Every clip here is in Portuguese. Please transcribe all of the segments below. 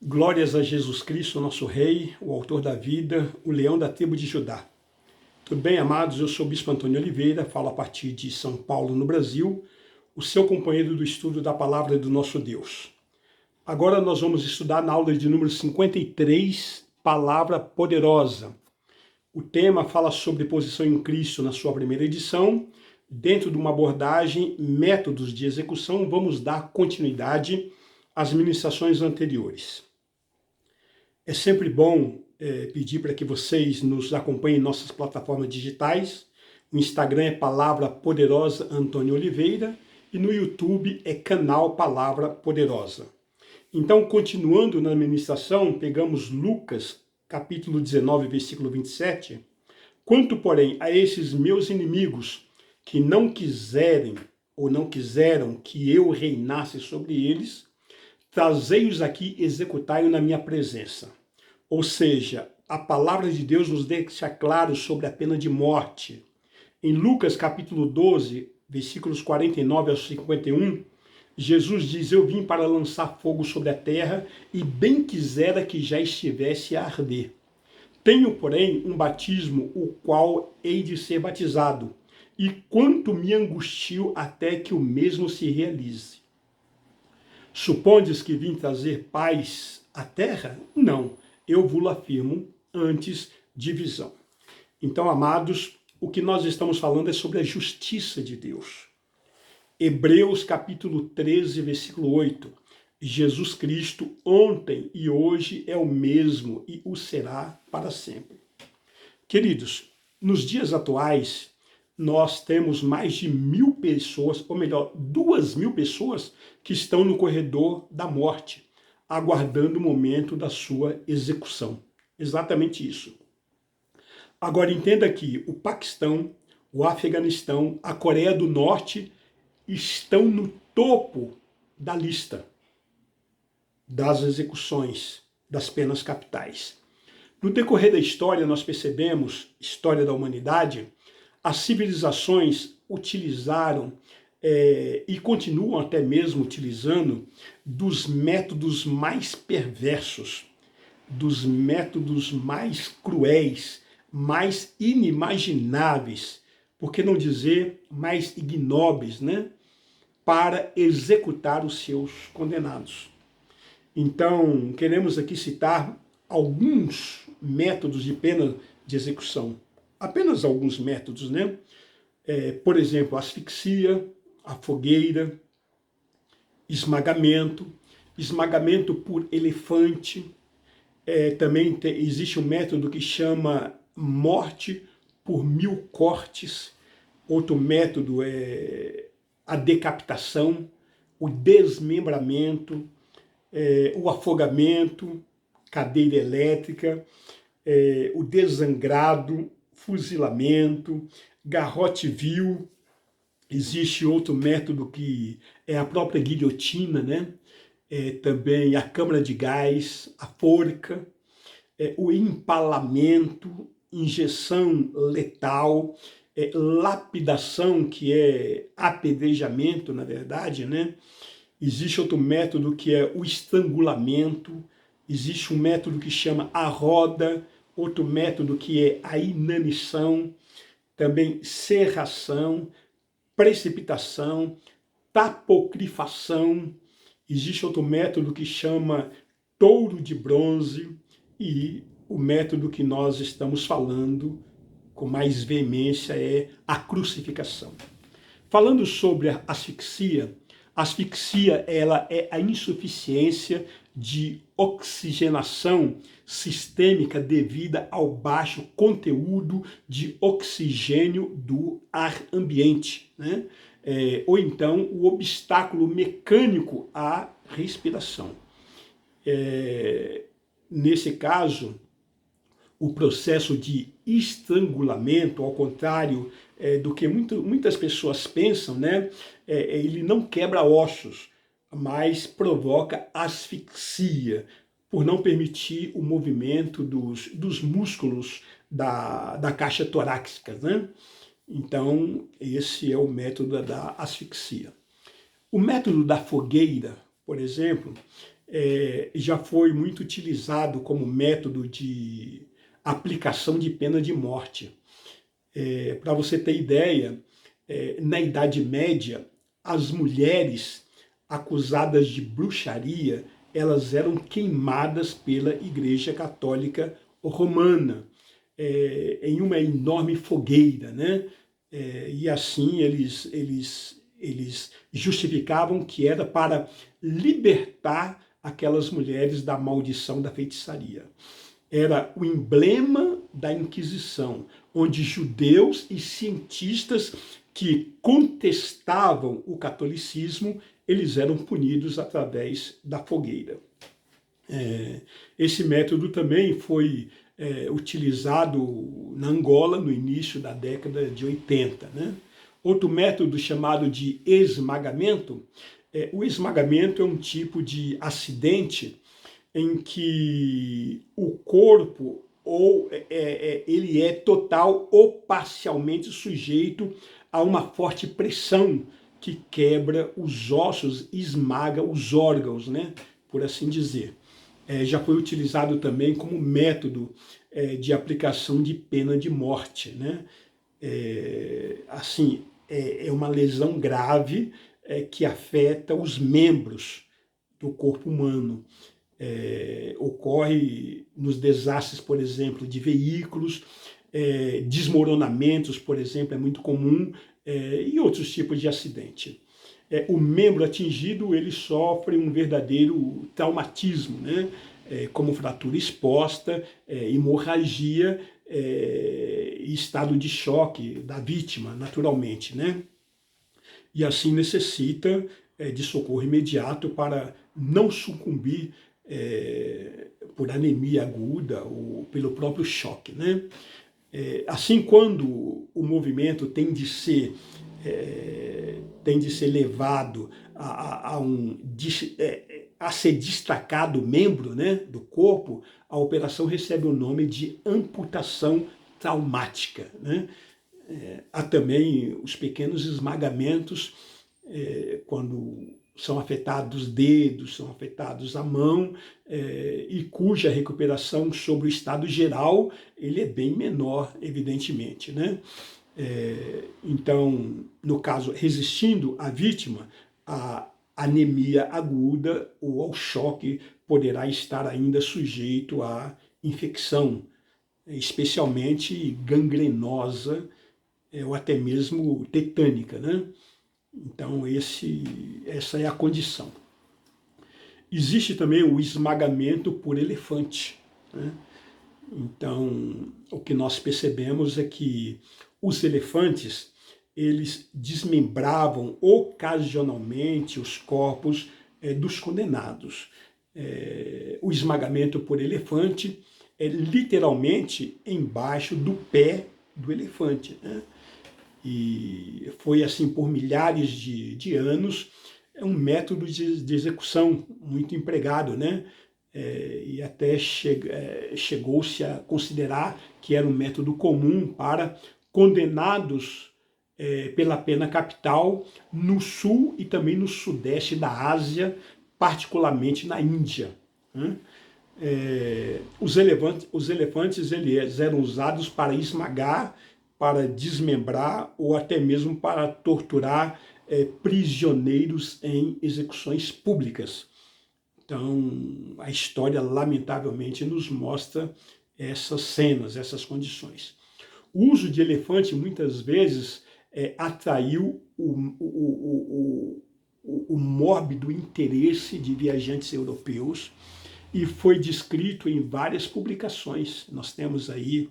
Glórias a Jesus Cristo, nosso Rei, o autor da vida, o leão da tribo de Judá. Tudo bem, amados? Eu sou o Bispo Antônio Oliveira, falo a partir de São Paulo, no Brasil, o seu companheiro do estudo da palavra do nosso Deus. Agora nós vamos estudar na aula de número 53, Palavra Poderosa. O tema fala sobre posição em Cristo na sua primeira edição. Dentro de uma abordagem, métodos de execução, vamos dar continuidade às ministrações anteriores. É sempre bom pedir para que vocês nos acompanhem em nossas plataformas digitais. O Instagram é Palavra Poderosa Antônio Oliveira e no YouTube é Canal Palavra Poderosa. Então, continuando na ministração, pegamos Lucas, capítulo 19, versículo 27. Quanto, porém, a esses meus inimigos que não quiserem ou não quiseram que eu reinasse sobre eles, trazei-os aqui e executai-o na minha presença. Ou seja, a palavra de Deus nos deixa claro sobre a pena de morte. Em Lucas capítulo 12, versículos 49 ao 51, Jesus diz: eu vim para lançar fogo sobre a terra e bem quisera que já estivesse a arder. Tenho, porém, um batismo, o qual hei de ser batizado, e quanto me angustio até que o mesmo se realize. Supondes que vim trazer paz à terra? Não, eu vos afirmo, antes divisão. Então, amados, o que nós estamos falando é sobre a justiça de Deus. Hebreus capítulo 13, versículo 8. Jesus Cristo ontem e hoje é o mesmo e o será para sempre. Queridos, nos dias atuais, nós temos mais de 1.000 pessoas, ou melhor, 2.000 pessoas que estão no corredor da morte, aguardando o momento da sua execução. Exatamente isso. Agora entenda que o Paquistão, o Afeganistão, a Coreia do Norte estão no topo da lista das execuções, das penas capitais. No decorrer da história, nós percebemos, história da humanidade, as civilizações utilizaram e continuam até mesmo utilizando dos métodos mais perversos, dos métodos mais cruéis, mais inimagináveis, por que não dizer mais ignóbeis, né? Para executar os seus condenados. Então, queremos aqui citar alguns métodos de pena de execução. Apenas alguns métodos, né? Por exemplo, asfixia, a fogueira, esmagamento, esmagamento por elefante. Também existe um método que chama morte por 1000 cortes. Outro método é a decapitação, o desmembramento, o afogamento, cadeira elétrica, o desangrado, fuzilamento, garrote vil. Existe outro método que é a própria guilhotina, né? Também a câmara de gás, a forca, o empalamento, injeção letal, lapidação, que é apedrejamento, na verdade, né? Existe outro método que é o estrangulamento, existe um método que chama a roda, outro método que é a inanição, também serração, precipitação, tapocrifação. Existe outro método que chama touro de bronze e o método que nós estamos falando com mais veemência é a crucificação. Falando sobre a asfixia, ela é a insuficiência de oxigenação sistêmica devida ao baixo conteúdo de oxigênio do ar ambiente, né? Ou então o obstáculo mecânico à respiração. Nesse caso, o processo de estrangulamento, ao contrário do que muitas pessoas pensam, né? Ele não quebra ossos, mas provoca asfixia, por não permitir o movimento dos músculos da caixa torácica, né? Então, esse é o método da asfixia. O método da fogueira, por exemplo, já foi muito utilizado como método de aplicação de pena de morte. Para você ter ideia, na Idade Média, as mulheres acusadas de bruxaria, elas eram queimadas pela Igreja Católica Romana, em uma enorme fogueira, né? E assim eles justificavam que era para libertar aquelas mulheres da maldição da feitiçaria. Era o emblema da Inquisição, onde judeus e cientistas que contestavam o catolicismo, eles eram punidos através da fogueira. Esse método também foi utilizado na Angola no início da década de 80. Né? Outro método chamado de esmagamento, o esmagamento é um tipo de acidente em que o corpo ele é total ou parcialmente sujeito a uma forte pressão que quebra os ossos, esmaga os órgãos, né? Por assim dizer. Já foi utilizado também como método de aplicação de pena de morte, né? Assim, é uma lesão grave que afeta os membros do corpo humano. Ocorre nos desastres, por exemplo, de veículos, desmoronamentos, por exemplo, é muito comum, e outros tipos de acidente. O membro atingido, ele sofre um verdadeiro traumatismo, né? Como fratura exposta, hemorragia e estado de choque da vítima, naturalmente, né? E assim necessita de socorro imediato para não sucumbir por anemia aguda ou pelo próprio choque, né? Assim, quando o movimento tem de ser levado a ser destacado o membro, né, do corpo, a operação recebe o nome de amputação traumática, né? Há também os pequenos esmagamentos, quando são afetados dedos, são afetados a mão, e cuja recuperação sobre o estado geral ele é bem menor, evidentemente, né? Então, no caso, resistindo a vítima, a anemia aguda ou ao choque poderá estar ainda sujeito à infecção, especialmente gangrenosa, ou até mesmo tetânica, né? Então, essa é a condição. Existe também o esmagamento por elefante, né? Então, o que nós percebemos é que os elefantes, eles desmembravam ocasionalmente os corpos dos condenados. O esmagamento por elefante é literalmente embaixo do pé do elefante, né? E foi assim por milhares de anos, um método de execução muito empregado, né? E até chegou-se a considerar que era um método comum para condenados pela pena capital no sul e também no sudeste da Ásia, particularmente na Índia, né? Os elefantes eles eram usados para esmagar, para desmembrar ou até mesmo para torturar prisioneiros em execuções públicas. Então, a história, lamentavelmente, nos mostra essas cenas, essas condições. O uso de elefante, muitas vezes, atraiu o mórbido interesse de viajantes europeus e foi descrito em várias publicações. Nós temos aí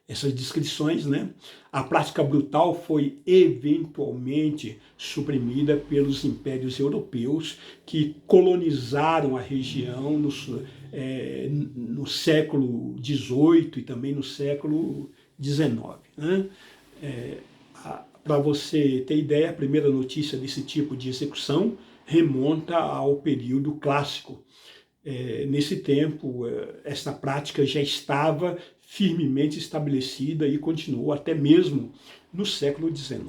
essas descrições, né? A prática brutal foi eventualmente suprimida pelos impérios europeus que colonizaram a região no século XVIII e também no século XIX, né? Para você ter ideia, a primeira notícia desse tipo de execução remonta ao período clássico. Nesse tempo, essa prática já estava firmemente estabelecida e continuou até mesmo no século XIX,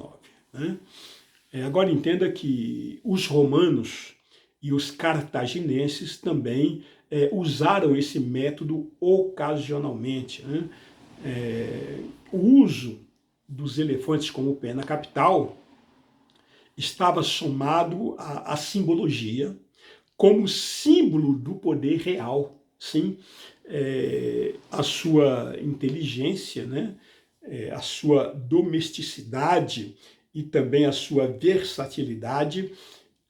né? Agora entenda que os romanos, E os cartaginenses também usaram esse método ocasionalmente, né? O uso dos elefantes como pena capital estava somado à simbologia como símbolo do poder real, sim, a sua inteligência, né? A sua domesticidade e também a sua versatilidade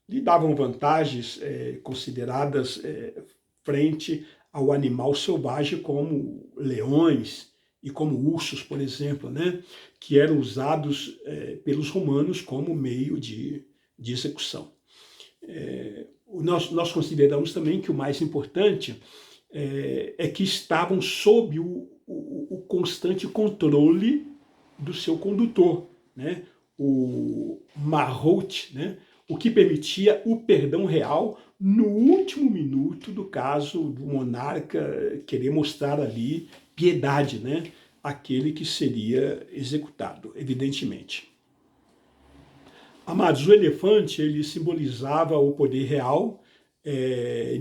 lhe davam vantagens consideradas frente ao animal selvagem, como leões e como ursos, por exemplo, né? Que eram usados pelos romanos como meio de execução. Nós consideramos também que o mais importante é que estavam sob o constante controle do seu condutor, né? O Mahout, né? O que permitia o perdão real no último minuto do caso do monarca querer mostrar ali piedade, né? Aquele que seria executado, evidentemente. Amados, o elefante ele simbolizava o poder real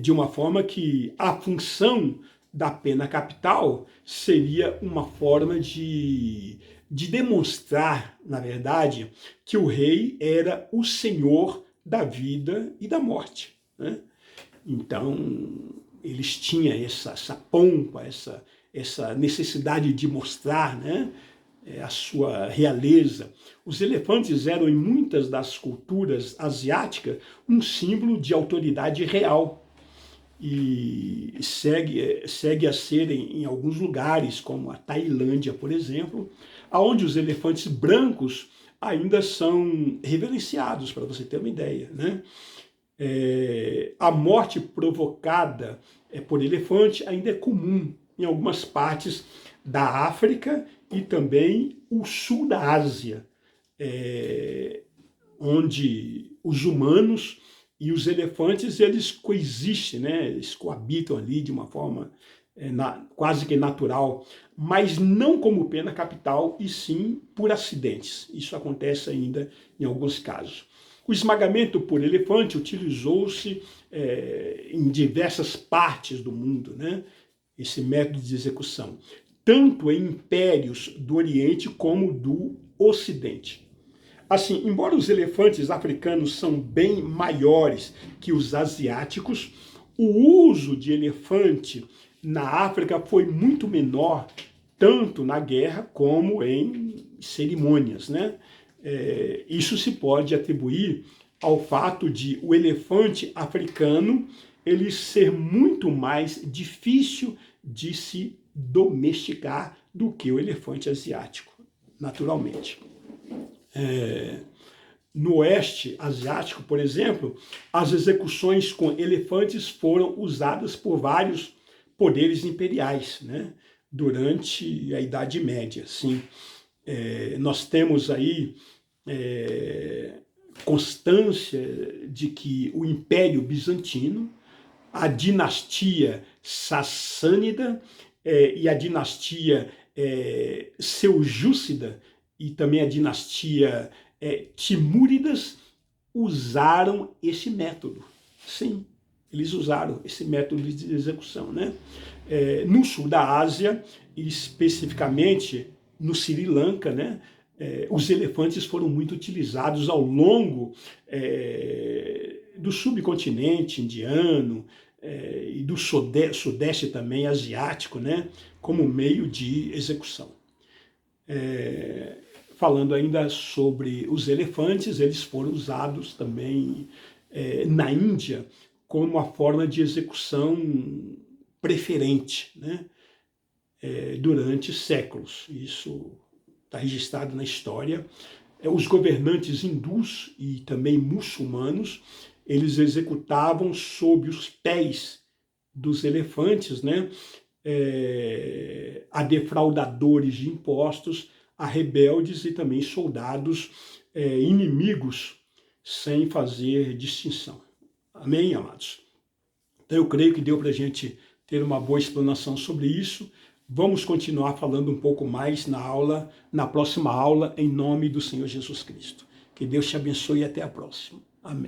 de uma forma que a função da pena capital seria uma forma de demonstrar, na verdade, que o rei era o senhor da vida e da morte, né? Então, eles tinham essa pompa, essa necessidade de mostrar, né, a sua realeza. Os elefantes eram, em muitas das culturas asiáticas, um símbolo de autoridade real. E segue a ser em alguns lugares, como a Tailândia, por exemplo, onde os elefantes brancos ainda são reverenciados, para você ter uma ideia, né? A morte provocada por elefante ainda é comum em algumas partes da África e também o sul da Ásia, onde os humanos e os elefantes eles coexistem, né? Eles coabitam ali de uma forma quase que natural, mas não como pena capital, e sim por acidentes. Isso acontece ainda em alguns casos. O esmagamento por elefante utilizou-se em diversas partes do mundo, né? Esse método de execução, tanto em impérios do Oriente como do Ocidente. Assim, embora os elefantes africanos são bem maiores que os asiáticos, o uso de elefante na África foi muito menor, tanto na guerra como em cerimônias, né? Isso se pode atribuir ao fato de o elefante africano ele ser muito mais difícil de se domesticar do que o elefante asiático, naturalmente. No oeste asiático, por exemplo, as execuções com elefantes foram usadas por vários poderes imperiais, né? Durante a Idade Média. Sim. Nós temos aí constância de que o Império Bizantino, a dinastia Sassânida e a dinastia Seljúcida e também a dinastia Timúridas usaram esse método. Sim, eles usaram esse método de execução, né? No sul da Ásia, especificamente no Sri Lanka, né? Os elefantes foram muito utilizados ao longo do subcontinente indiano e do sudeste também asiático, né? Como meio de execução. Falando ainda sobre os elefantes, eles foram usados também na Índia como a forma de execução preferente, né? Durante séculos. Isso está registrado na história. Os governantes hindus e também muçulmanos, eles executavam sob os pés dos elefantes, né? A defraudadores de impostos, a rebeldes e também soldados inimigos, sem fazer distinção. Amém, amados? Então eu creio que deu para a gente ter uma boa explanação sobre isso. Vamos continuar falando um pouco mais na próxima aula, em nome do Senhor Jesus Cristo. Que Deus te abençoe e até a próxima. Amém.